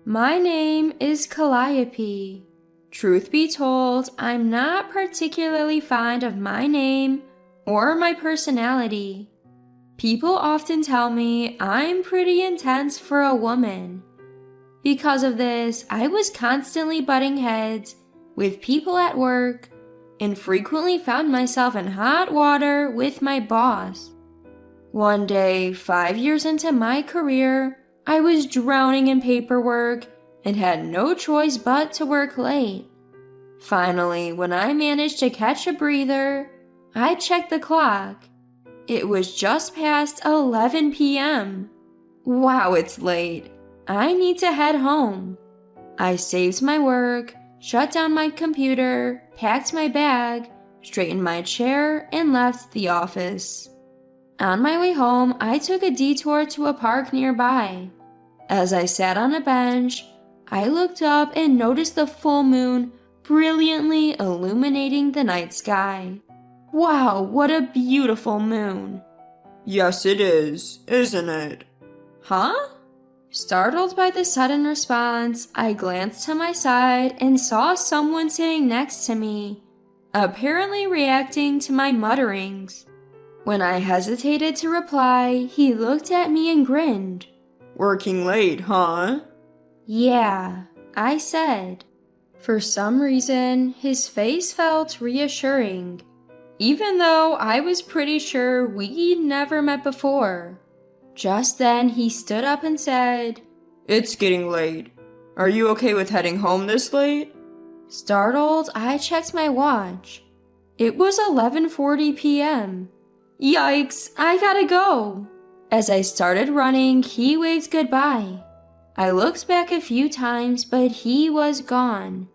My name is Calliope. Truth be told, I'm not particularly fond of my name or my personality. People often tell me I'm pretty intense for a woman. Because of this, I was constantly butting heads with people at work and frequently found myself in hot water with my boss. One day, 5 years into my career, I was drowning in paperwork and had no choice but to work late. Finally, when I managed to catch a breather, I checked the clock. It was just past 11 p.m. Wow, it's late. I need to head home. I saved my work, shut down my computer, packed my bag, straightened my chair, and left the office. On my way home, I took a detour to a park nearby. As I sat on a bench, I looked up and noticed the full moon brilliantly illuminating the night sky. Wow, what a beautiful moon! Yes, it is, isn't it? Huh? Startled by the sudden response, I glanced to my side and saw someone sitting next to me, apparently reacting to my mutterings. When I hesitated to reply, he looked at me and grinned. Working late, huh? Yeah, I said. For some reason, his face felt reassuring, even though I was pretty sure we'd never met before. Just then, he stood up and said, It's getting late. Are you okay with heading home this late? Startled, I checked my watch. It was 11:40 p.m. Yikes, I gotta go. As I started running, he waved goodbye. I looked back a few times, but he was gone.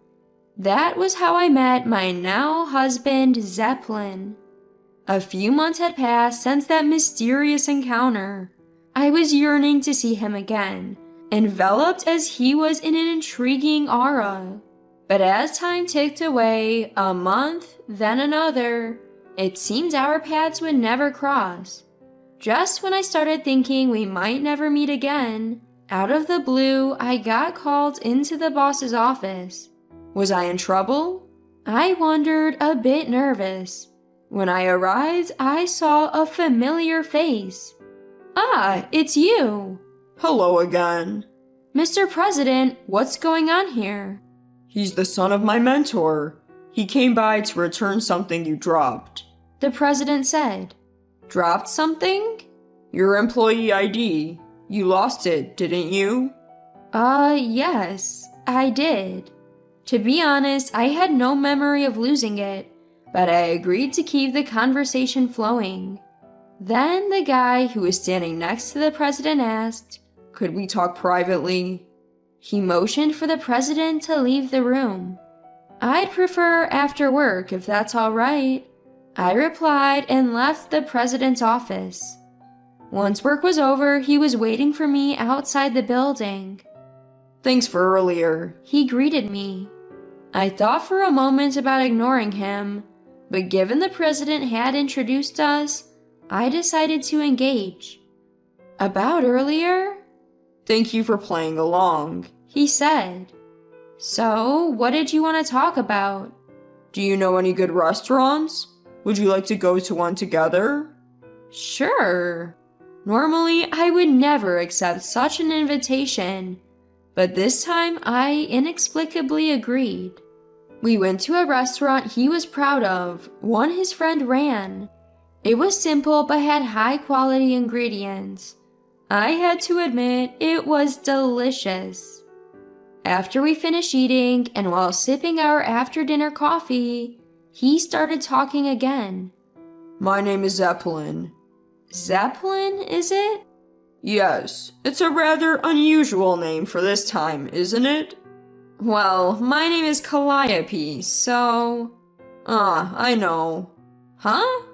That was how I met my now husband, Zeppelin. A few months had passed since that mysterious encounter. I was yearning to see him again, enveloped as he was in an intriguing aura. But as time ticked away, a month, then another, it seemed our paths would never cross. Just when I started thinking we might never meet again, out of the blue, I got called into the boss's office. Was I in trouble? I wondered, a bit nervous. When I arrived, I saw a familiar face. Ah, it's you. Hello again. Mr. President, what's going on here? He's the son of my mentor. He came by to return something you dropped. The president said. Dropped something? Your employee ID. You lost it, didn't you? Yes, I did. To be honest, I had no memory of losing it, but I agreed to keep the conversation flowing. Then the guy who was standing next to the president asked, Could we talk privately? He motioned for the president to leave the room. I'd prefer after work if that's all right, I replied and left the president's office. Once work was over, he was waiting for me outside the building. Thanks for earlier, he greeted me. I thought for a moment about ignoring him, but given the president had introduced us, I decided to engage. About earlier? Thank you for playing along, he said. So, what did you want to talk about? Do you know any good restaurants? Would you like to go to one together? Sure. Normally, I would never accept such an invitation, but this time I inexplicably agreed. We went to a restaurant he was proud of, one his friend ran. It was simple but had high-quality ingredients. I had to admit, it was delicious. After we finished eating, and while sipping our after-dinner coffee, he started talking again. My name is Zeppelin. Zeppelin, is it? Yes, it's a rather unusual name for this time, isn't it? Well, my name is Calliope, so... I know. Huh?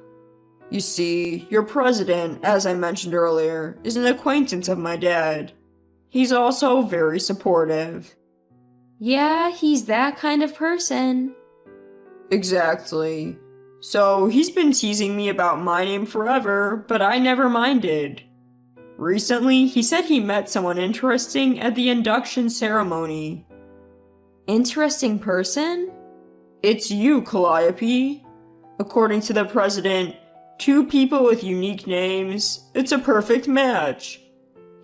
You see, your president, as I mentioned earlier, is an acquaintance of my dad. He's also very supportive. Yeah, he's that kind of person. Exactly. So he's been teasing me about my name forever, but I never minded. Recently, he said he met someone interesting at the induction ceremony. Interesting person? It's you, Calliope. According to the president, two people with unique names, it's a perfect match.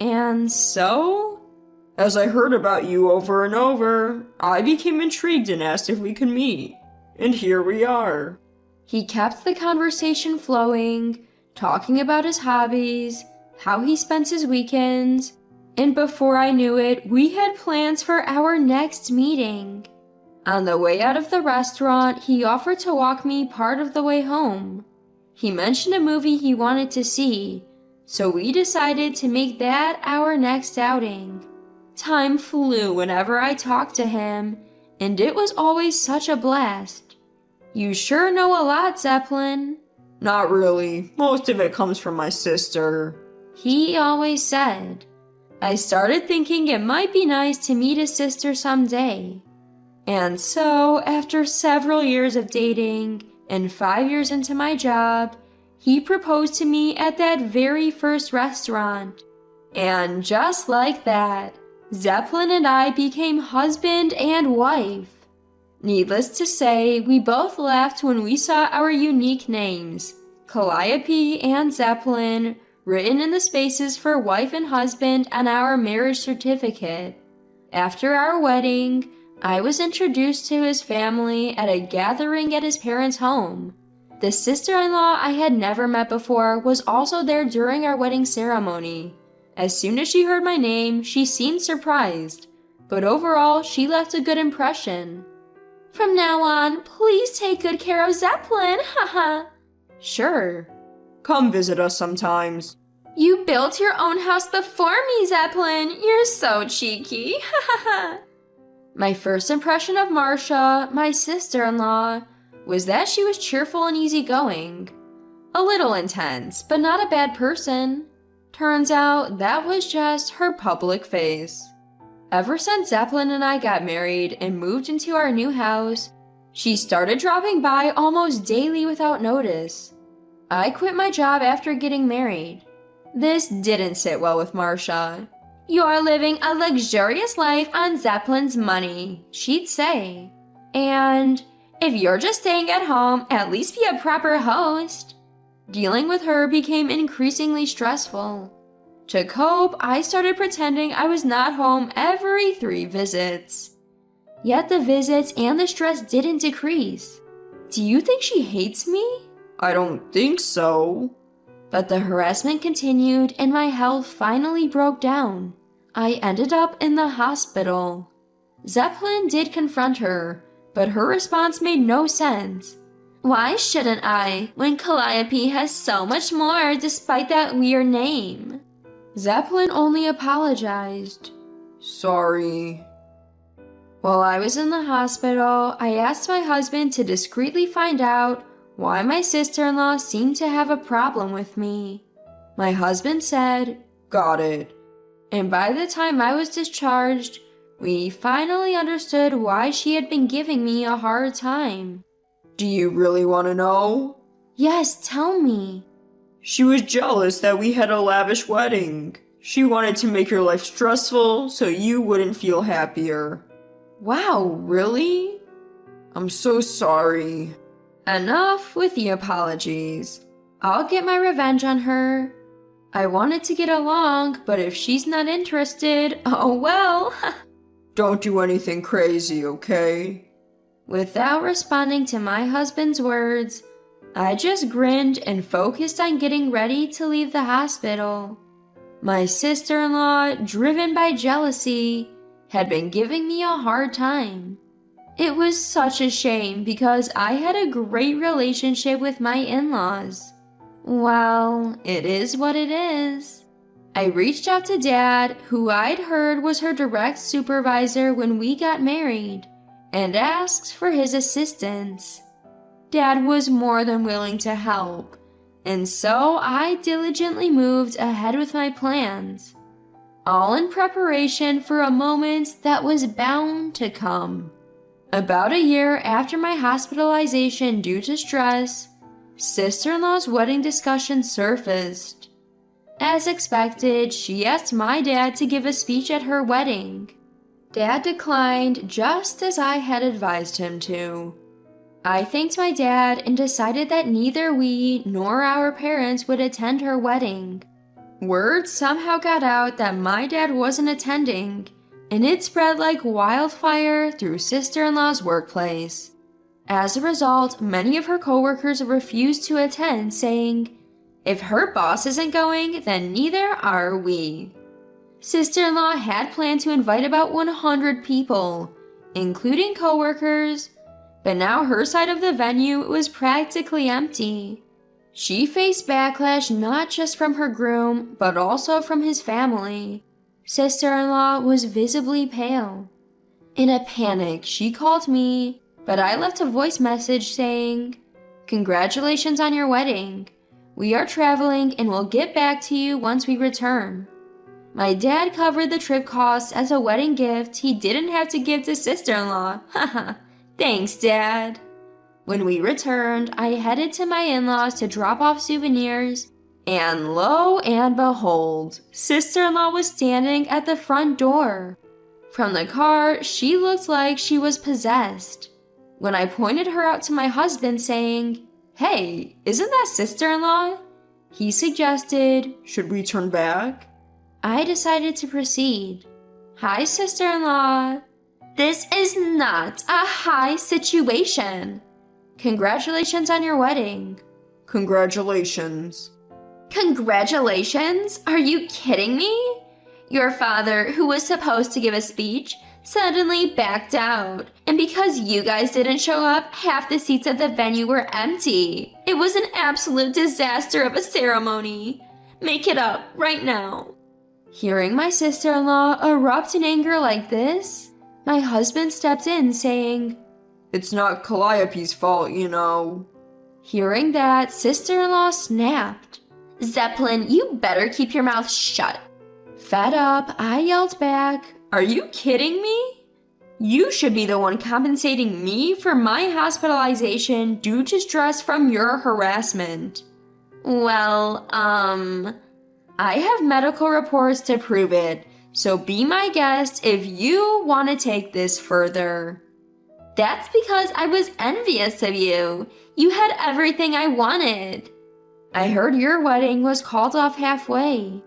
And so? As I heard about you over and over, I became intrigued and asked if we could meet. And here we are. He kept the conversation flowing, talking about his hobbies, how he spends his weekends, and before I knew it, we had plans for our next meeting. On the way out of the restaurant, he offered to walk me part of the way home. He mentioned a movie he wanted to see, so we decided to make that our next outing. Time flew whenever I talked to him, and it was always such a blast. You sure know a lot, Zeppelin. Not really. Most of it comes from my sister. He always said. I started thinking it might be nice to meet his sister someday. And so, after several years of dating and 5 years into my job, he proposed to me at that very first restaurant. And just like that, Zeppelin and I became husband and wife. Needless to say, we both laughed when we saw our unique names, Calliope and Zeppelin, written in the spaces for wife and husband on our marriage certificate. After our wedding, I was introduced to his family at a gathering at his parents' home. The sister-in-law I had never met before was also there during our wedding ceremony. As soon as she heard my name, she seemed surprised, but overall, she left a good impression. From now on, please take good care of Zeppelin, haha. Sure. Come visit us sometimes. You built your own house before me, Zeppelin. You're so cheeky, haha. My first impression of Marcia, my sister-in-law, was that she was cheerful and easygoing. A little intense, but not a bad person. Turns out that was just her public face. Ever since Zeppelin and I got married and moved into our new house, she started dropping by almost daily without notice. I quit my job after getting married. This didn't sit well with Marcia. You're living a luxurious life on Zeppelin's money, she'd say. And if you're just staying at home, at least be a proper host. Dealing with her became increasingly stressful. To cope, I started pretending I was not home every 3 visits. Yet the visits and the stress didn't decrease. Do you think she hates me? I don't think so. But the harassment continued and my health finally broke down. I ended up in the hospital. Zeppelin did confront her, but her response made no sense. Why shouldn't I, when Calliope has so much more despite that weird name? Zeppelin only apologized. Sorry. While I was in the hospital, I asked my husband to discreetly find out why my sister-in-law seemed to have a problem with me. My husband said, Got it. And by the time I was discharged, we finally understood why she had been giving me a hard time. Do you really want to know? Yes, tell me. She was jealous that we had a lavish wedding. She wanted to make your life stressful so you wouldn't feel happier. Wow, really? I'm so sorry. Enough with the apologies. I'll get my revenge on her. I wanted to get along, but if she's not interested, oh well. Don't do anything crazy, okay? Without responding to my husband's words, I just grinned and focused on getting ready to leave the hospital. My sister-in-law, driven by jealousy, had been giving me a hard time. It was such a shame because I had a great relationship with my in-laws. Well, it is what it is. I reached out to Dad, who I'd heard was her direct supervisor when we got married, and asked for his assistance. Dad was more than willing to help, and so I diligently moved ahead with my plans, all in preparation for a moment that was bound to come. About a year after my hospitalization due to stress, sister-in-law's wedding discussion surfaced. As expected, she asked my dad to give a speech at her wedding. Dad declined just as I had advised him to. I thanked my dad and decided that neither we nor our parents would attend her wedding. Word somehow got out that my dad wasn't attending, and it spread like wildfire through sister-in-law's workplace. As a result, many of her coworkers refused to attend, saying, "If her boss isn't going, then neither are we." Sister-in-law had planned to invite about 100 people, including coworkers, but now her side of the venue was practically empty. She faced backlash not just from her groom, but also from his family. Sister-in-law was visibly pale. In a panic, she called me, but I left a voice message saying, "Congratulations on your wedding. We are traveling and will get back to you once we return." My dad covered the trip costs as a wedding gift he didn't have to give to sister-in-law. Haha, thanks, Dad. When we returned, I headed to my in-laws to drop off souvenirs, and lo and behold, sister-in-law was standing at the front door. From the car, she looked like she was possessed. When I pointed her out to my husband saying, "Hey, isn't that sister-in-law?" he suggested, "Should we turn back?" I decided to proceed. "Hi, sister-in-law. This is not a high situation. Congratulations on your wedding." "Congratulations." "Congratulations? Are you kidding me? Your father, who was supposed to give a speech, suddenly backed out. And because you guys didn't show up, half the seats at the venue were empty. It was an absolute disaster of a ceremony. Make it up right now." Hearing my sister-in-law erupt in anger like this, my husband stepped in saying, "It's not Calliope's fault, you know." Hearing that, sister-in-law snapped. "Zeppelin, you better keep your mouth shut." Fed up, I yelled back, "Are you kidding me? You should be the one compensating me for my hospitalization due to stress from your harassment." "Well, I have medical reports to prove it, so be my guest if you want to take this further." "That's because I was envious of you. You had everything I wanted." "I heard your wedding was called off halfway."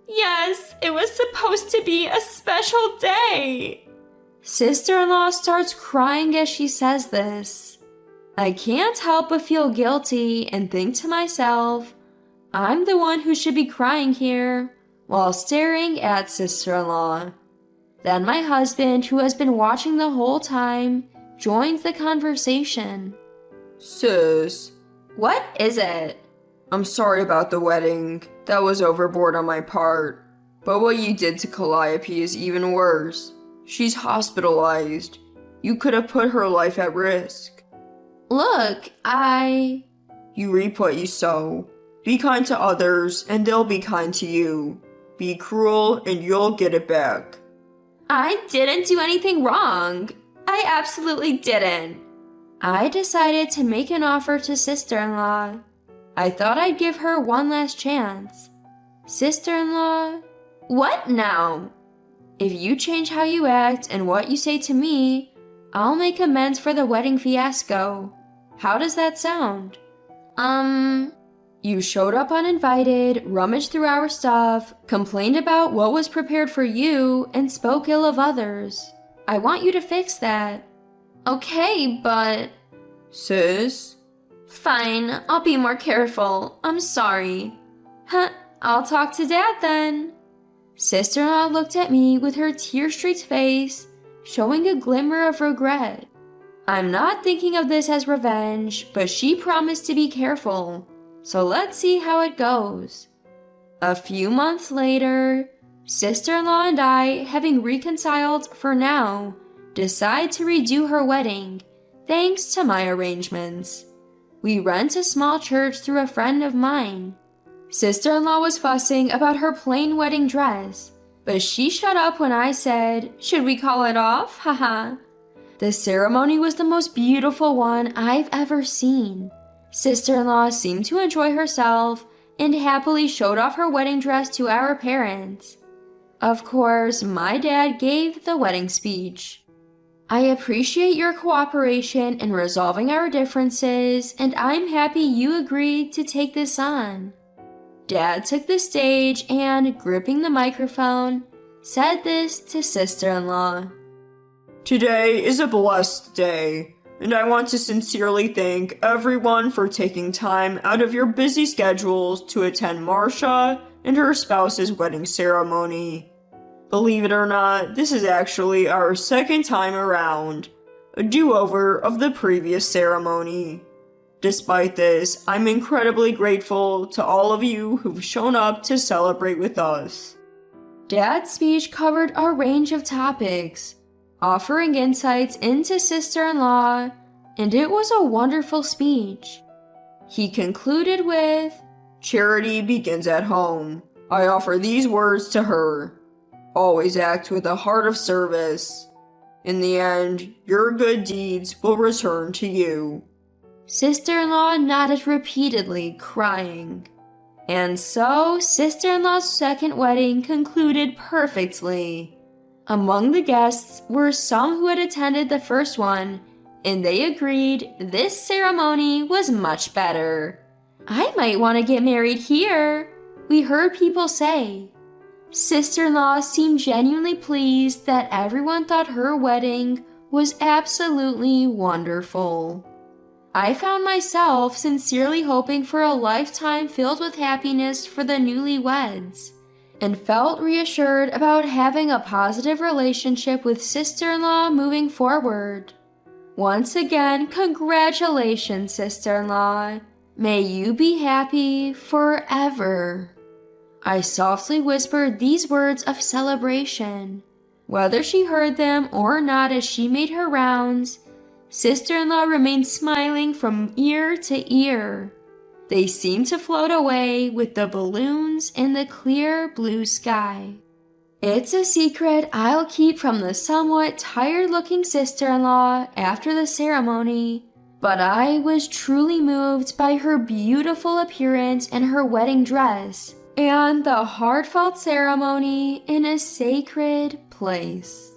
"Yes, it was supposed to be a special day." Sister-in-law starts crying as she says this. I can't help but feel guilty and think to myself, I'm the one who should be crying here, while staring at sister-in-law. Then my husband, who has been watching the whole time, joins the conversation. "Sis, What is it?" I'm sorry about the wedding. That was overboard on my part. But what you did to Calliope is even worse. She's hospitalized. You could have put her life at risk." "Look, You reap what you sow. Be kind to others, and they'll be kind to you. Be cruel, and you'll get it back." I didn't do anything wrong. I absolutely didn't. I decided to make an offer to sister-in-law. I thought I'd give her one last chance. "Sister-in-law, what now?" "If you change how you act and what you say to me, I'll make amends for the wedding fiasco. How does that sound?" You showed up uninvited, rummaged through our stuff, complained about what was prepared for you, and spoke ill of others. I want you to fix that." "Okay, but..." "Sis?" "Fine, I'll be more careful. I'm sorry." I'll talk to Dad then." Sister-in-law looked at me with her tear-streaked face, showing a glimmer of regret. I'm not thinking of this as revenge, but she promised to be careful. So let's see how it goes. A few months later, sister-in-law and I, having reconciled for now, decide to redo her wedding, thanks to my arrangements. We rent a small church through a friend of mine. Sister-in-law was fussing about her plain wedding dress, but she shut up when I said, "Should we call it off? Haha." The ceremony was the most beautiful one I've ever seen. Sister-in-law seemed to enjoy herself, and happily showed off her wedding dress to our parents. Of course, my dad gave the wedding speech. I appreciate your cooperation in resolving our differences, and I'm happy you agreed to take this on. Dad took the stage and, gripping the microphone, said this to sister-in-law. Today is a blessed day, and I want to sincerely thank everyone for taking time out of your busy schedules to attend Marcia and her spouse's wedding ceremony. Believe it or not, this is actually our second time around, a do-over of the previous ceremony. Despite this, I'm incredibly grateful to all of you who've shown up to celebrate with us. Dad's speech covered a range of topics, offering insights into sister-in-law, and it was a wonderful speech. He concluded with, Charity begins at home. I offer these words to her. Always act with a heart of service. In the end, your good deeds will return to you. Sister-in-law nodded repeatedly, crying. And so, sister-in-law's second wedding concluded perfectly. Among the guests were some who had attended the first one, and they agreed this ceremony was much better. I might want to get married here, we heard people say. Sister-in-law seemed genuinely pleased that everyone thought her wedding was absolutely wonderful. I found myself sincerely hoping for a lifetime filled with happiness for the newlyweds, and felt reassured about having a positive relationship with sister-in-law moving forward. Once again, congratulations, sister-in-law. May you be happy forever. I softly whispered these words of celebration. Whether she heard them or not as she made her rounds, sister-in-law remained smiling from ear to ear. They seemed to float away with the balloons in the clear blue sky. It's a secret I'll keep from the somewhat tired-looking sister-in-law after the ceremony, but I was truly moved by her beautiful appearance and her wedding dress, and the heartfelt ceremony in a sacred place.